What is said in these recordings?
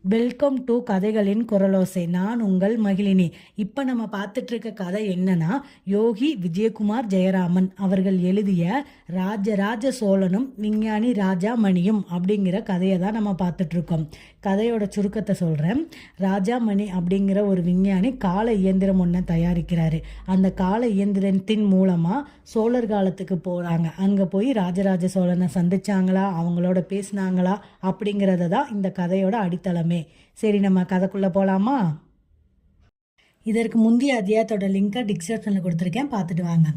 Welcome to கதைகளின் குரலோசை. நான் உங்கள் மகிழினி. இப்போ நம்ம பார்த்துட்டு இருக்க கதை என்னன்னா, யோகி விஜயகுமார் ஜெயராமன் அவர்கள் எழுதிய ராஜராஜ சோழனும் விஞ்ஞானி ராஜாமணியும் அப்படிங்கிற கதையை தான் நம்ம பார்த்துட்டு இருக்கோம். கதையோட சுருக்கத்தை சொல்கிறேன். ராஜாமணி அப்படிங்கிற ஒரு விஞ்ஞானி கால இயந்திரம் ஒன்றை தயாரிக்கிறாரு. அந்த கால இயந்திரத்தின் மூலமாக சோழர் காலத்துக்கு போகிறாங்க. அங்கே போய் ராஜராஜ சோழனை சந்திச்சாங்களா, அவங்களோட பேசினாங்களா அப்படிங்கிறத தான் இந்த கதையோட அடித்தளமே. சரி, நம்ம கதைக்குள்ள போலாமா? இதற்கு முந்தைய அத்தியாயத்தோட லிங்கை டிஸ்கிரிப்ஷன்ல கொடுத்துருக்கேன், பார்த்துட்டு வாங்க.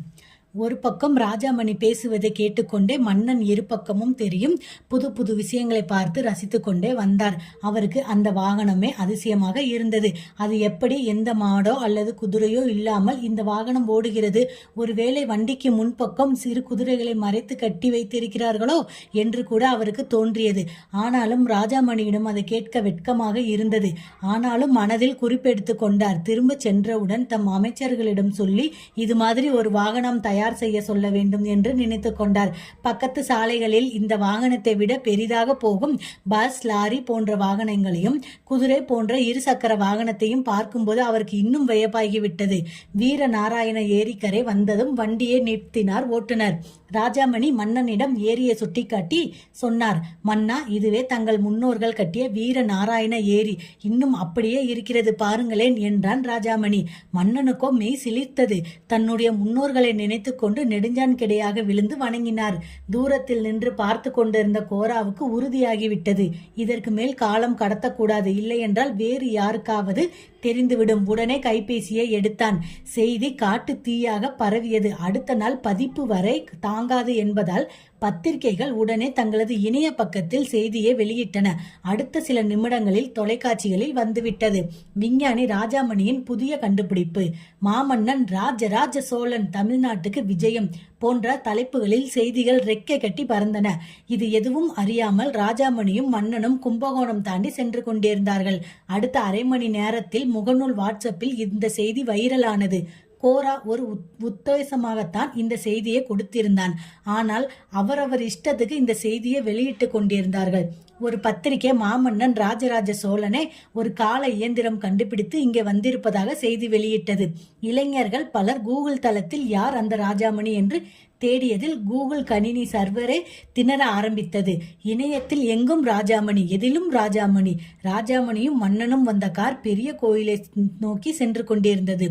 ஒரு பக்கம் ராஜாமணி பேசுவதை கேட்டுக்கொண்டே மன்னன் இரு பக்கமும் தெரியும் புது புது விஷயங்களை பார்த்து ரசித்து கொண்டே வந்தார். அவருக்கு அந்த வாகனமே அதிசயமாக இருந்தது. அது எப்படி எந்த மாடோ அல்லது குதிரையோ இல்லாமல் இந்த வாகனம் ஓடுகிறது? ஒருவேளை வண்டிக்கு முன்பக்கம் சிறு குதிரைகளை மறைத்து கட்டி வைத்திருக்கிறார்களோ என்று கூட அவருக்கு தோன்றியது. ஆனாலும் ராஜாமணியிடம் அதை கேட்க வெட்கமாக இருந்தது. ஆனாலும் மனதில் குறிப்பெடுத்து கொண்டார். திரும்ப சென்றவுடன் தம் அமைச்சர்களிடம் சொல்லி இது மாதிரி ஒரு வாகனம் தயார் செய்ய சொல்ல வேண்டும் என்று நினைத்து கொண்டார். பக்கத்து சாலைகளில் இந்த வாகனத்தை விட பெரிதாக போகும் பஸ், லாரி போன்ற வாகனங்களையும் குதிரை போன்ற இருசக்கர வாகனத்தையும் பார்க்கும்போது அவருக்கு இன்னும் வியப்பாகிவிட்டது. வீர நாராயண ஏரிக்கரை வந்ததும் வண்டியை நிறுத்தினார் ஓட்டுநர். ராஜாமணி மன்னனிடம் ஏரியை சுட்டிக்காட்டி சொன்னார், மன்னா, இதுவே தங்கள் முன்னோர்கள் கட்டிய வீர நாராயண ஏரி, இன்னும் அப்படியே இருக்கிறது பாருங்களேன் என்றான் ராஜாமணி. மன்னனுக்கோ மெய் சிலிர்த்தது. தன்னுடைய முன்னோர்களை நினைத்து கொண்டு நெடுஞ்சான் கிடையாக விழுந்து வணங்கினார். தூரத்தில் நின்று பார்த்து கொண்டிருந்த கோராவுக்கு உறுதியாகிவிட்டது. இதற்கு மேல் காலம் கடத்தக்கூடாது, இல்லை என்றால் வேறு யாருக்காவது தெரிந்துவிடும். உடனே கைபேசியை எடுத்தான். செய்தி காட்டு தீயாக பரவியது. அடுத்த நாள் பதிப்பு வரை தாங்காது என்பதால் பத்திரிகைகள் உடனே தங்களது இணைய பக்கத்தில் செய்தியை வெளியிட்டன. அடுத்த சில நிமிடங்களில் தொலைக்காட்சிகளில் வந்துவிட்டது. விஞ்ஞானி ராஜாமணியின் புதிய கண்டுபிடிப்பு, மாமன்னன் ராஜராஜ சோழன் தமிழ்நாட்டுக்கு விஜயம் போன்ற தலைப்புகளில் செய்திகள் ரெக்கை கட்டி பறந்தன. இது எதுவும் அறியாமல் ராஜாமணியும் மன்னனும் கும்பகோணம் தாண்டி சென்று கொண்டிருந்தார்கள். அடுத்த அரை மணி நேரத்தில் முகநூல் வாட்ஸ்அப்பில் இந்த செய்தி வைரலானது. கோரா ஒரு உத்தேசமாகத்தான் இந்த செய்தியை கொடுத்திருந்தான். ஆனால் அவரவர் இஷ்டத்துக்கு இந்த செய்தியை வெளியிட்டு கொண்டிருந்தார்கள். ஒரு பத்திரிகை மாமன்னன் ராஜராஜ சோழனை ஒரு கால இயந்திரம் கண்டுபிடித்து இங்கே வந்திருப்பதாக செய்தி வெளியிட்டது. இளைஞர்கள் பலர் கூகுள் தளத்தில் யார் அந்த ராஜாமணி என்று தேடியதில் கூகுள் கணினி சர்வரே திணற ஆரம்பித்தது. இணையத்தில் எங்கும் ராஜாமணி, எதிலும் ராஜாமணி. ராஜாமணியும் மன்னனும் வந்த கார் பெரிய கோயிலை நோக்கி சென்று கொண்டிருந்தது.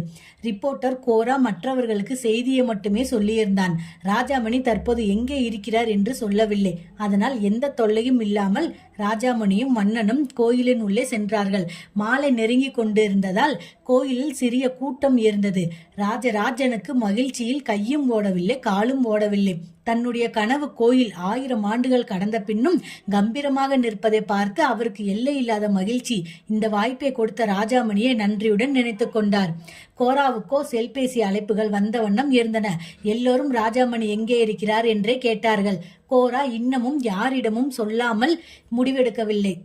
ரிப்போர்ட்டர் கோரா மற்றவர்களுக்கு செய்தியை மட்டுமே சொல்லியிருந்தான். ராஜாமணி தற்போது எங்கே இருக்கிறார் என்று சொல்லவில்லை. அதனால் எந்த தொல்லையும் இல்லாமல் ராஜாமணியும் மன்னனும் கோயிலின் உள்ளே சென்றார்கள். மாலை நெருங்கி கொண்டிருந்ததால் கோயிலில் சிறிய கூட்டம் இருந்தது. ராஜராஜனுக்கு மகிழ்ச்சியில் கையும் ஓடவில்லை, காலும் ஓடவில்லை. தன்னுடைய கனவு கோயில் 1000 ஆண்டுகள் கடந்த பின்னும் கம்பீரமாக நிற்பதை பார்த்து அவருக்கு எல்லை இல்லாத மகிழ்ச்சி. இந்த வாய்ப்பை கொடுத்த ராஜாமணியை நன்றியுடன் நினைத்து கொண்டார். கோராவுக்கோ செல்பேசி அழைப்புகள் வந்த வண்ணம் இருந்தன. எல்லோரும் ராஜாமணி எங்கே இருக்கிறார் என்றே கேட்டார்கள். கோரா இன்னமும் யாரிடமும் சொல்லாமல் முடிவெடுக்கவில்லை.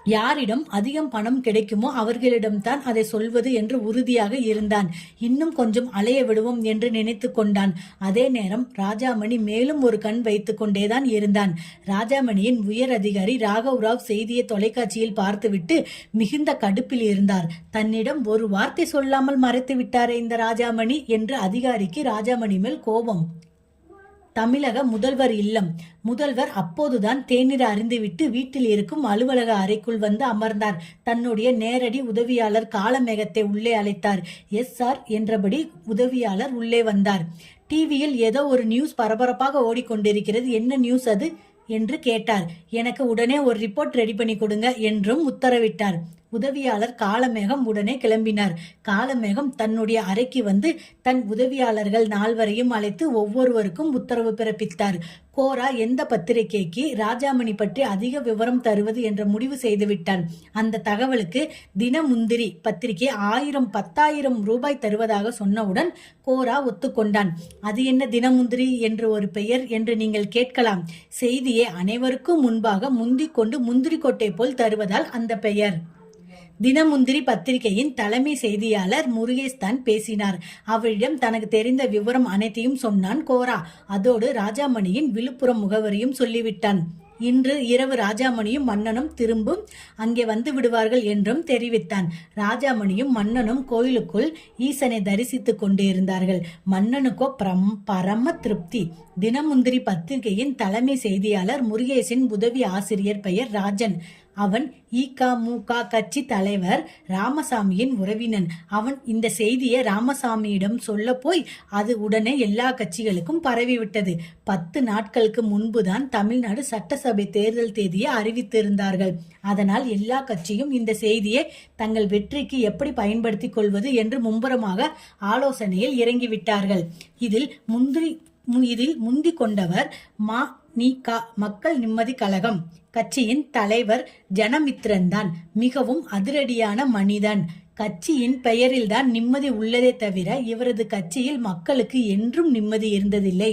யாரிடம் அதிகம் பணம் கிடைக்குமோ அவர்களிடம்தான் அதை சொல்வது என்று உறுதியாக இருந்தான். இன்னும் கொஞ்சம் அலைய விடுவோம் என்று நினைத்து கொண்டான். அதே நேரம் ராஜாமணி மேலும் ஒரு கண் வைத்து கொண்டேதான் இருந்தான். ராஜாமணியின் உயர் அதிகாரி ராகவராவ் செய்தியை தொலைக்காட்சியில் பார்த்துவிட்டு மிகுந்த கடுப்பில் இருந்தார். தன்னிடம் ஒரு வார்த்தை சொல்லாமல் மறைத்து விட்டாரே இந்த ராஜாமணி என்று அதிகாரிக்கு ராஜாமணி மேல் கோபம். தமிழக முதல்வர் இல்லம். முதல்வர் அப்போதுதான் தேநீர் அருந்திவிட்டு வீட்டில் இருக்கும் அலுவலக அறைக்குள் வந்து அமர்ந்தார். தன்னுடைய நேரடி உதவியாளர் காலமேகத்தை உள்ளே அழைத்தார். எஸ் சார் என்றபடி உதவியாளர் உள்ளே வந்தார். டிவியில் ஏதோ ஒரு நியூஸ் பரபரப்பாக ஓடிக்கொண்டிருக்கிறது. என்ன நியூஸ் அது என்று கேட்டார். எனக்கு உடனே ஒரு ரிப்போர்ட் ரெடி பண்ணி கொடுங்க என்றும் உத்தரவிட்டார். உதவியாளர் காலமேகம் உடனே கிளம்பினார். காலமேகம் தன்னுடைய அறைக்கு வந்து தன் உதவியாளர்கள் 4 அழைத்து ஒவ்வொருவருக்கும் உத்தரவு பிறப்பித்தார். கோரா எந்த பத்திரிகைக்கு ராஜாமணி பற்றி அதிக விவரம் தருவது என்ற முடிவு செய்துவிட்டான். அந்த தகவலுக்கு தினமுந்திரி பத்திரிகை 10,000 ரூபாய் தருவதாக சொன்னவுடன் கோரா ஒத்துக்கொண்டான். அது என்ன தினமுந்திரி என்று ஒரு பெயர் என்று நீங்கள் கேட்கலாம். செய்தியை அனைவருக்கும் முன்பாக முந்திக் கொண்டு முந்திரி கொட்டை போல் தருவதால் அந்த பெயர். தினமுந்திரி பத்திரிகையின் தலைமை செய்தியாளர் முருகேஷ் தான் பேசினார். அவரிடம் தனக்கு தெரிந்த விவரம் அனைத்தையும் சொன்னான் கோரா. அதோடு ராஜாமணியின் விழுப்புரம் முகவரியும் சொல்லிவிட்டான். இன்று இரவு ராஜாமணியும் மன்னனும் திரும்பும் அங்கே வந்து விடுவார்கள் என்றும் தெரிவித்தான். ராஜாமணியும் மன்னனும் கோயிலுக்குள் ஈசனை தரிசித்துக் கொண்டிருந்தார்கள். மன்னனுக்கோ பரம திருப்தி. தினமுந்திரி பத்திரிகையின் தலைமை செய்தியாளர் முருகேசின் உதவி ஆசிரியர் பெயர் ராஜன். அவன் இகமுக கட்சி தலைவர் ராமசாமியின் உறவினன். அவன் இந்த செய்தியை ராமசாமியிடம் சொல்ல போய் அது உடனே எல்லா கட்சிகளுக்கும் பரவிவிட்டது. 10 நாட்களுக்கு முன்புதான் தமிழ்நாடு சட்டசபை தேர்தல் தேதியை அறிவித்திருந்தார்கள். அதனால் எல்லா கட்சியும் இந்த செய்தியை தங்கள் வெற்றிக்கு எப்படி பயன்படுத்திக் கொள்வது என்று மும்முரமாக ஆலோசனையில் இறங்கிவிட்டார்கள். இதில் முந்திக் கொண்டவர் மக்கள் நிம்மதி கழகம் கட்சியின் தலைவர் ஜனமித்ரன் தான். மிகவும் அதிரடியான மனிதன். கட்சியின் பெயரில்தான் நிம்மதி உள்ளதே தவிர இவரது கட்சியில் மக்களுக்கு என்றும் நிம்மதி இருந்ததில்லை.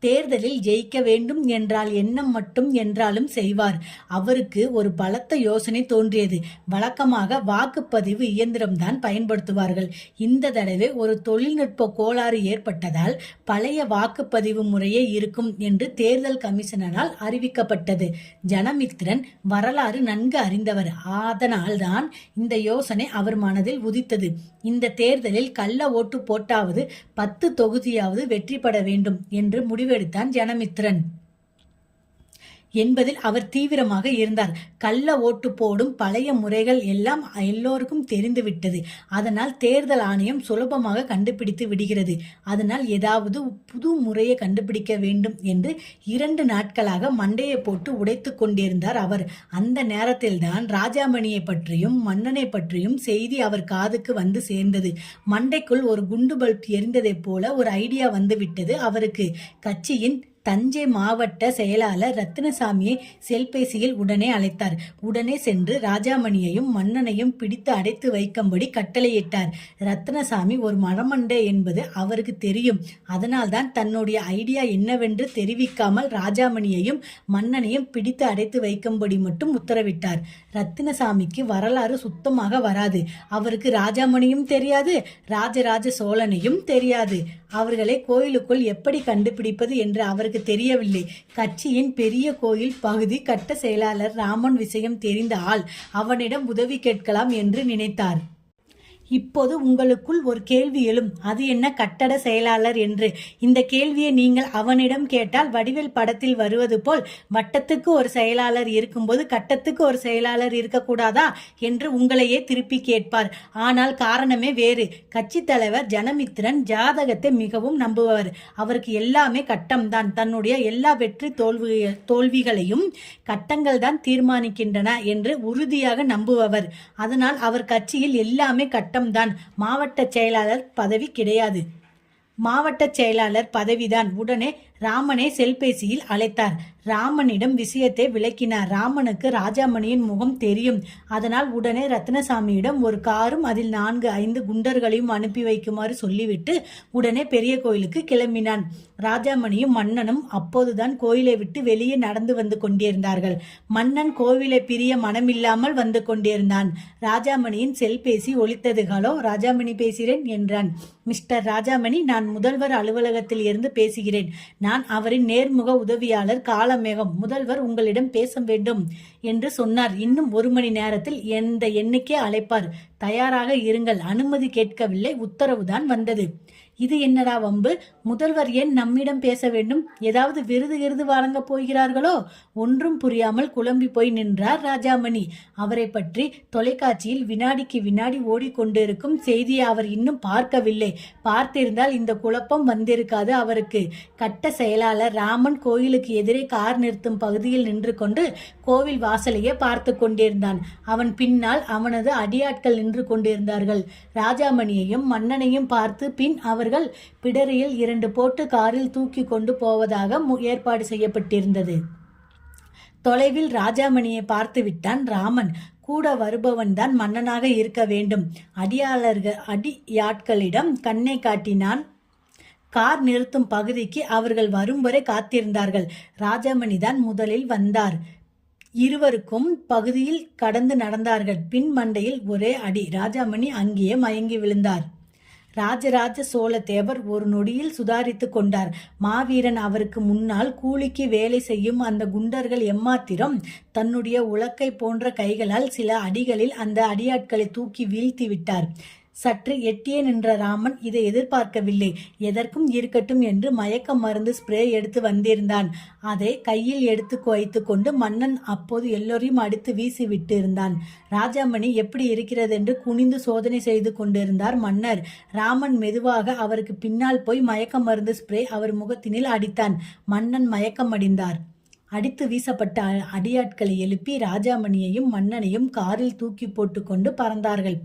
தேர்தலில் ஜெயிக்க வேண்டும் என்றால் எண்ணம் மட்டும் என்றாலும் செய்வார். அவருக்கு ஒரு பலத்த யோசனை தோன்றியது. வழக்கமாக வாக்குப்பதிவு இயந்திரம்தான் பயன்படுத்துவார்கள். இந்த தடவை ஒரு தொழில்நுட்ப கோளாறு ஏற்பட்டதால் பழைய வாக்குப்பதிவு முறையே இருக்கும் என்று தேர்தல் கமிஷனரால் அறிவிக்கப்பட்டது. ஜனமித்ரன் வரலாறு நன்கு அறிந்தவர். அதனால்தான் இந்த யோசனை அவர் மனதில் உதித்தது. இந்த தேர்தலில் கள்ள ஓட்டு போட்டாவது 10 தொகுதியாவது வெற்றி பெற வேண்டும் என்று முடிவெடுத்தான் ஜனமித்ரன் என்பதில் அவர் தீவிரமாக இருந்தார். கள்ள ஓட்டு போடும் பழைய முறைகள் எல்லாம் எல்லோருக்கும் தெரிந்துவிட்டது. அதனால் தேர்தல் ஆணையம் சுலபமாக கண்டுபிடித்து விடுகிறது. அதனால் ஏதாவது புது முறையை கண்டுபிடிக்க வேண்டும் என்று 2 நாட்களாக மண்டையை போட்டு உடைத்து கொண்டிருந்தார் அவர். அந்த நேரத்தில்தான் ராஜாமணியை பற்றியும் மன்னனை பற்றியும் செய்தி அவர் காதுக்கு வந்து சேர்ந்தது. மண்டைக்குள் ஒரு குண்டு பல்ப் எரிந்ததைப் போல ஒரு ஐடியா வந்துவிட்டது அவருக்கு. கட்சியின் தஞ்சை மாவட்ட செயலாளர் ரத்தினசாமியை செல்பேசியில் உடனே அழைத்தார். உடனே சென்று ராஜாமணியையும் மன்னனையும் பிடித்து அடைத்து வைக்கும்படி கட்டளையிட்டார். ரத்தினசாமி ஒரு மரமண்டை என்பது அவருக்கு தெரியும். அதனால்தான் தன்னுடைய ஐடியா என்னவென்று தெரிவிக்காமல் ராஜாமணியையும் மன்னனையும் பிடித்து அடைத்து வைக்கும்படி மட்டும் உத்தரவிட்டார். ரத்தினசாமிக்கு வரலாறு சுத்தமாக வராது. அவருக்கு ராஜாமணியும் தெரியாது, ராஜராஜ சோழனையும் தெரியாது. அவர்களை கோயிலுக்குள் எப்படி கண்டுபிடிப்பது என்று அவருக்கு தெரியவில்லை. கட்சியின் பெரிய கோயில் பகுதி கட்ட செயலாளர் ராமன் விஷயம் தெரிந்த ஆள். அவனிடம் உதவி கேட்கலாம் என்று நினைத்தார். இப்போது உங்களுக்குள் ஒரு கேள்வி எழும். அது என்ன கட்டட செயலாளர் என்று. இந்த கேள்வியை நீங்கள் அவனிடம் கேட்டால் வடிவேல் படத்தில் வருவது போல் வட்டத்துக்கு ஒரு செயலாளர் இருக்கும்போது கட்டத்துக்கு ஒரு செயலாளர் இருக்கக்கூடாதா என்று உங்களையே திருப்பி கேட்பார். ஆனால் காரணமே வேறு. கட்சி தலைவர் ஜனமித்ரன் ஜாதகத்தை மிகவும் நம்புபவர். அவருக்கு எல்லாமே கட்டம்தான். தன்னுடைய எல்லா வெற்றி தோல்விகளையும் கட்டங்கள் தான் தீர்மானிக்கின்றன என்று உறுதியாக நம்புபவர். அதனால் அவர் கட்சியில் எல்லாமே கட்டம் தான். மாவட்ட செயலாளர் பதவி கிடையாது. மாவட்ட செயலாளர் பதவிதான். உடனே ராமனை செல்பேசியில் அழைத்தார். ராமனிடம் விஷயத்தை விளக்கினார். ராமனுக்கு ராஜாமணியின் முகம் தெரியும். அதனால் உடனே ரத்னசாமியிடம் ஒரு காரும் அதில் 4-5 குண்டர்களையும் அனுப்பி வைக்குமாறு சொல்லிவிட்டு உடனே பெரிய கோயிலுக்கு கிளம்பினான். ராஜாமணியும் மன்னனும் அப்போதுதான் கோயிலை விட்டு வெளியே நடந்து வந்து கொண்டிருந்தார்கள். மன்னன் கோவிலை பிரிய மனமில்லாமல் வந்து கொண்டிருந்தான். ராஜாமணியின் செல்பேசி ஒலித்தது. ஹலோ, ராஜாமணி பேசுகிறேன் என்றான். மிஸ்டர் ராஜாமணி, நான் முதல்வர் அலுவலகத்தில் இருந்து பேசுகிறேன். நான் அவரின் நேர்முக உதவியாளர் காலமேகம். முதல்வர் உங்களிடம் பேச வேண்டும் என்று சொன்னார். இன்னும் 1 மணி நேரத்தில் எந்த எண்ணுக்கே அழைப்பார். தயாராக இருங்கள். அனுமதி கேட்கவில்லை, உத்தரவுதான் வந்தது. இது என்னடா வம்பு? முதல்வர் ஏன் நம்மிடம் பேச வேண்டும்? ஏதாவது விருது வழங்க போகிறார்களோ? ஒன்றும் புரியாமல் குழம்பி போய் நின்றார் ராஜாமணி. அவரை பற்றி தொலைக்காட்சியில் வினாடிக்கு வினாடி ஓடிக்கொண்டிருக்கும் செய்தியை அவர் இன்னும் பார்க்கவில்லை. பார்த்திருந்தால் இந்த குழப்பம் வந்திருக்காது அவருக்கு. கட்ட செயலாளர் ராமன் கோயிலுக்கு எதிரே கார் நிறுத்தும் பகுதியில் நின்று கொண்டு கோவில் வாசலையே பார்த்து கொண்டிருந்தான். அவன் பின்னால் அவனது அடியாட்கள் நின்று கொண்டிருந்தார்கள். ராஜாமணியையும் மன்னனையும் பார்த்து பின் அவர்கள் பிடரியில் 2 போட்டு காரில் தூக்கி கொண்டு போவதாக ஏற்பாடு செய்யப்பட்டிருந்தது. தொலைவில் ராஜாமணியை பார்த்து விட்டான் ராமன். கூட வருபவன் தான் மன்னனாக இருக்க வேண்டும். அடியாட்களிடம் கண்ணை காட்டினான். கார் நிறுத்தும் பகுதிக்கு அவர்கள் வரும் வரை காத்திருந்தார்கள். ராஜாமணி தான் முதலில் வந்தார். இருவருக்கும் பகுதியில் கடந்து நடந்தார்கள். பின் மண்டையில் ஒரே அடி. ராஜாமணி அங்கேயே மயங்கி விழுந்தார். ராஜராஜ சோழ தேவர் ஒரு நொடியில் சுதாரித்து கொண்டார். மாவீரன் அவருக்கு முன்னால் கூலிக்கு வேலை செய்யும் அந்த குண்டர்கள் எம்மாத்திரம் தன்னுடைய உலக்கை போன்ற கைகளால் சில அடிகளில் அந்த அடியாட்களை தூக்கி வீழ்த்தி விட்டார். சற்று எட்டியே நின்ற ராமன் இதை எதிர்பார்க்கவில்லை. எதற்கும் இருக்கட்டும் என்று மயக்க மருந்து ஸ்ப்ரே எடுத்து வந்திருந்தான். அதை கையில் எடுத்து வைத்து கொண்டு மன்னன் அப்போது எல்லோரையும் அடித்து வீசி விட்டு இருந்தான். ராஜாமணி எப்படி இருக்கிறது என்று குனிந்து சோதனை செய்து கொண்டிருந்தார் மன்னர். ராமன் மெதுவாக அவருக்கு பின்னால் போய் மயக்க மருந்து ஸ்ப்ரே அவர் முகத்தினில் அடித்தான். மன்னன் மயக்கமடைந்தார். அடித்து வீசப்பட்ட அடியாட்களை எழுப்பி ராஜாமணியையும் மன்னனையும் காரில் தூக்கி போட்டு கொண்டு பறந்தார்கள்.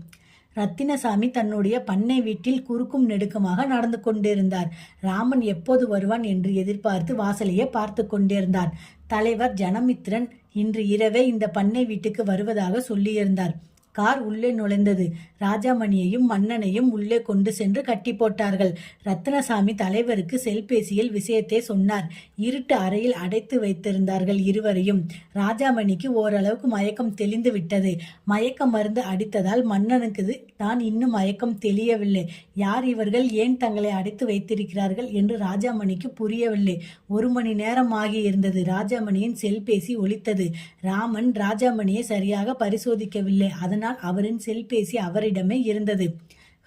ரத்தினசாமி தன்னுடைய பண்ணை வீட்டில் குறுக்கும் நெடுக்குமாக நடந்து கொண்டிருந்தார். ராமன் எப்போது வருவான் என்று எதிர்பார்த்து வாசலையே பார்த்து கொண்டிருந்தார். தலைவர் ஜனமித்ரன் இன்று இரவே இந்த பண்ணை வீட்டுக்கு வருவதாக சொல்லியிருந்தார். கார் உள்ளே நுழைந்தது. ராஜாமணியையும் மன்னனையும் உள்ளே கொண்டு சென்று கட்டி போட்டார்கள். ரத்னசாமி தலைவருக்கு செல்பேசியில் விஷயத்தை சொன்னார். இருட்டு அறையில் அடைத்து வைத்திருந்தார்கள் இருவரையும். ராஜாமணிக்கு ஓரளவுக்கு மயக்கம் தெளிந்து விட்டது. மயக்க மருந்து அடித்ததால் மன்னனுக்கு தான் இன்னும் மயக்கம் தெளியவில்லை. யார் இவர்கள், ஏன் தங்களை அடைத்து வைத்திருக்கிறார்கள் என்று ராஜாமணிக்கு புரியவில்லை. 1 மணி நேரம் ஆகியிருந்தது. ராஜாமணியின் செல்பேசி ஒலித்தது. ராமன் ராஜாமணியை சரியாக பரிசோதிக்கவில்லை. அதனால் அவரின் செல்பேசி அவரிடமே இருந்தது.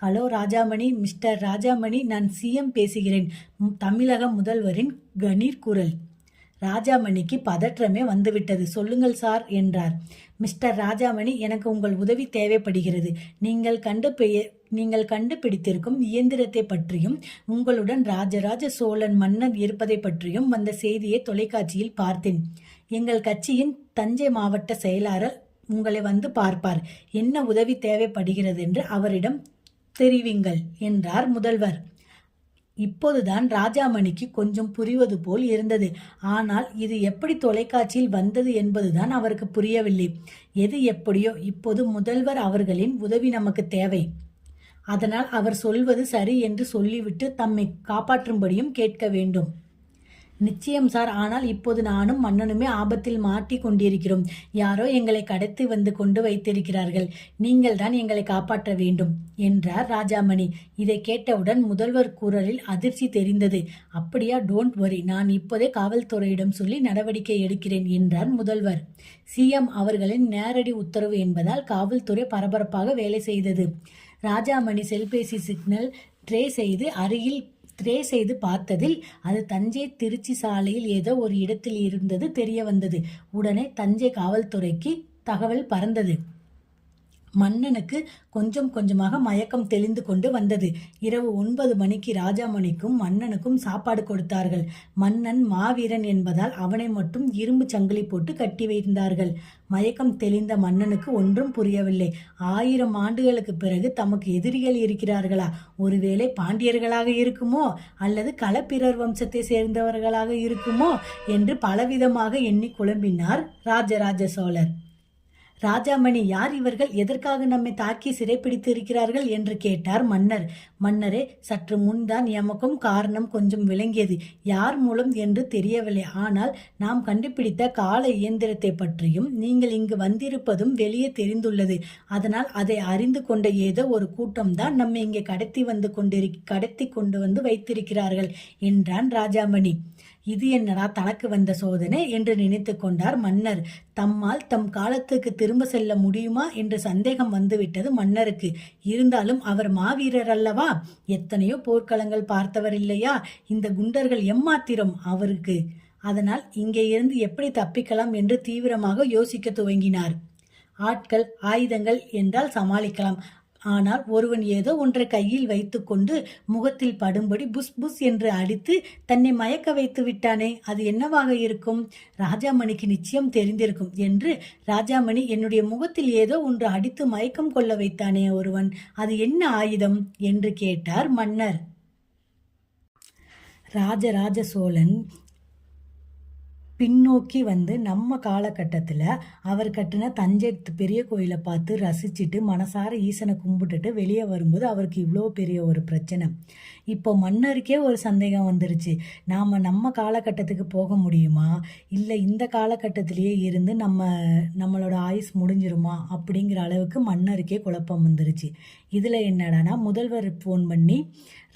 ஹலோ ராஜாமணி, மிஸ்டர் ராஜாமணி, நான் சிஎம் பேசுகிறேன். தமிழக முதல்வரின் கணீர் குரல். ராஜாமணிக்கு பதற்றமே வந்துவிட்டது. சொல்லுங்கள் சார் என்றார். மிஸ்டர் ராஜாமணி, எனக்கு உங்கள் உதவி தேவைப்படுகிறது. நீங்கள் கண்டுபிடித்திருக்கும் இயந்திரத்தை பற்றியும் உங்களுடன் ராஜராஜ சோழன் மன்னர் இருப்பதை பற்றியும் வந்த செய்தியை தொலைக்காட்சியில் பார்த்தேன். எங்கள் கட்சியின் தஞ்சை மாவட்ட செயலாளர் உங்களை வந்து பார்ப்பார். என்ன உதவி தேவைப்படுகிறது என்று அவரிடம் தெரிவிங்கள் என்றார் முதல்வர். இப்போதுதான் ராஜாமணிக்கு கொஞ்சம் புரிவது போல் இருந்தது. ஆனால் இது எப்படி தொலைக்காட்சியில் வந்தது என்பதுதான் அவருக்கு புரியவில்லை. எது எப்படியோ இப்போது முதல்வர் அவர்களின் உதவி நமக்கு தேவை. அதனால் அவர் சொல்வது சரி என்று சொல்லிவிட்டு தம்மை காப்பாற்றும்படியும் கேட்க வேண்டும். நிச்சயம் சார், ஆனால் இப்போது நானும் மன்னனுமே ஆபத்தில் மாட்டி கொண்டிருக்கிறோம். யாரோ எங்களை கடத்தி வந்து கொண்டு வைத்திருக்கிறார்கள். நீங்கள் தான் எங்களை காப்பாற்ற வேண்டும் என்றார் ராஜாமணி. இதை கேட்டவுடன் முதல்வர் குரலில் அதிர்ச்சி தெரிந்தது. அப்படியா, டோன்ட் வரி, நான் இப்போதே காவல்துறையிடம் சொல்லி நடவடிக்கை எடுக்கிறேன் என்றார் முதல்வர். சிஎம் அவர்களின் நேரடி உத்தரவு என்பதால் காவல்துறை பரபரப்பாக வேலை செய்தது. ராஜாமணி செல்பேசி சிக்னல் ட்ரே செய்து பார்த்ததில் அது தஞ்சை திருச்சி சாலையில் ஏதோ ஒரு இடத்தில் இருந்தது தெரிய வந்தது. உடனே தஞ்சை காவல்துறைக்கு தகவல் பறந்தது. மன்னனுக்கு கொஞ்சம் கொஞ்சமாக மயக்கம் தெளிந்து கொண்டு வந்தது. இரவு 9 மணிக்கு ராஜாமணிக்கும் மன்னனுக்கும் சாப்பாடு கொடுத்தார்கள். மன்னன் மாவீரன் என்பதால் அவனை மட்டும் இரும்பு சங்கிலி போட்டு கட்டி வைத்தார்கள். மயக்கம் தெளிந்த மன்னனுக்கு ஒன்றும் புரியவில்லை. 1000 ஆண்டுகளுக்கு பிறகு தமக்கு எதிரிகள் இருக்கிறார்களா? ஒருவேளை பாண்டியர்களாக இருக்குமோ, அல்லது களப்பிரர் வம்சத்தை சேர்ந்தவர்களாக இருக்குமோ என்று பலவிதமாக எண்ணி குழம்பினார் ராஜராஜ சோழர். ராஜாமணி, யார் இவர்கள்? எதற்காக நம்மை தாக்கி சிறைப்பிடித்து இருக்கிறார்கள் என்று கேட்டார் மன்னர். மன்னரே, சற்று முன்தான் எமக்கும் காரணம் கொஞ்சம் விளங்கியது. யார் மூலம் என்று தெரியவில்லை. ஆனால் நாம் கண்டுபிடித்த கால இயந்திரத்தை பற்றியும் நீங்கள் இங்கு வந்திருப்பதும் வெளியே தெரிந்துள்ளது. அதனால் அதை அறிந்து கொண்ட ஏதோ ஒரு கூட்டம்தான் நம்மை இங்கே கடத்தி கொண்டு வந்து வைத்திருக்கிறார்கள் என்றான் ராஜாமணி. இது என்னடா தனக்கு வந்த சோதனை என்று நினைத்து கொண்டார் மன்னர். தம்மால் தம் காலத்துக்கு திரும்ப செல்ல முடியுமா என்று சந்தேகம் வந்துவிட்டது மன்னருக்கு. இருந்தாலும் அவர் மாவீரர் அல்லவா? எத்தனையோ போர்க்களங்கள் பார்த்தவர் இல்லையா? இந்த குண்டர்கள் எம்மாத்திரம் அவருக்கு. அதனால் இங்கே இருந்து எப்படி தப்பிக்கலாம் என்று தீவிரமாக யோசிக்க துவங்கினார். ஆட்கள், ஆயுதங்கள் என்றால் சமாளிக்கலாம். ஆனால் ஒருவன் ஏதோ ஒன்றை கையில் வைத்து கொண்டு முகத்தில் படும்படி புஸ் புஸ் என்று அடித்து தன்னை மயக்க வைத்து விட்டானே, அது என்னவாக இருக்கும்? ராஜாமணிக்கு நிச்சயம் தெரிந்திருக்கும் என்று. ராஜாமணி, என்னுடைய முகத்தில் ஏதோ ஒன்று அடித்து மயக்கம் கொள்ள வைத்தானே ஒருவன், அது என்ன ஆயுதம் என்று கேட்டார் மன்னர். ராஜராஜ சோழன் பின்னோக்கி வந்து நம்ம காலகட்டத்தில் அவர் கட்டின தஞ்சை பெரிய கோயிலை பார்த்து ரசிச்சுட்டு மனசார ஈசனை கும்பிட்டுட்டு வெளியே வரும்போது அவருக்கு இவ்வளோ பெரிய ஒரு பிரச்சனை. இப்போ மன்னருக்கே ஒரு சந்தேகம் வந்துருச்சு, நாம் நம்ம காலகட்டத்துக்கு போக முடியுமா, இல்லை இந்த காலகட்டத்திலேயே இருந்து நம்மளோட ஆயுஸ் முடிஞ்சிருமா அப்படிங்கிற அளவுக்கு மன்னருக்கே குழப்பம் வந்துருச்சு. இதில் என்னடானா முதல்வர் ஃபோன் பண்ணி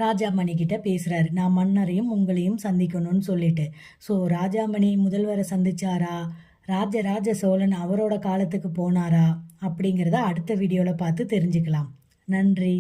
ராஜாமணி கிட்ட பேசுகிறாரு, நான் மன்னரையும் உங்களையும் சந்திக்கணும்னு சொல்லிட்டு. ஸோ ராஜாமணி முதல்வரை சந்திச்சாரா, ராஜராஜ சோழன் அவரோட காலத்துக்கு போனாரா அப்படிங்கிறத அடுத்த வீடியோவில் பார்த்து தெரிஞ்சுக்கலாம். நன்றி.